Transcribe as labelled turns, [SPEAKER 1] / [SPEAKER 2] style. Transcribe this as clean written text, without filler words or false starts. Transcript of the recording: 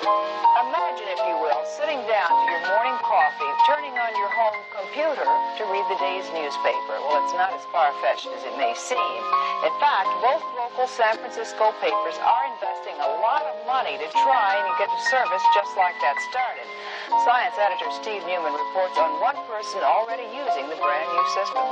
[SPEAKER 1] Imagine, if you will, sitting down to your morning coffee, turning on your home computer to read the day's newspaper. Well, it's not as far-fetched as it may seem. In fact, both local San Francisco papers are investing a lot of money to try and get a service just like that started. Science editor Steve Newman reports on one person already using the brand new system.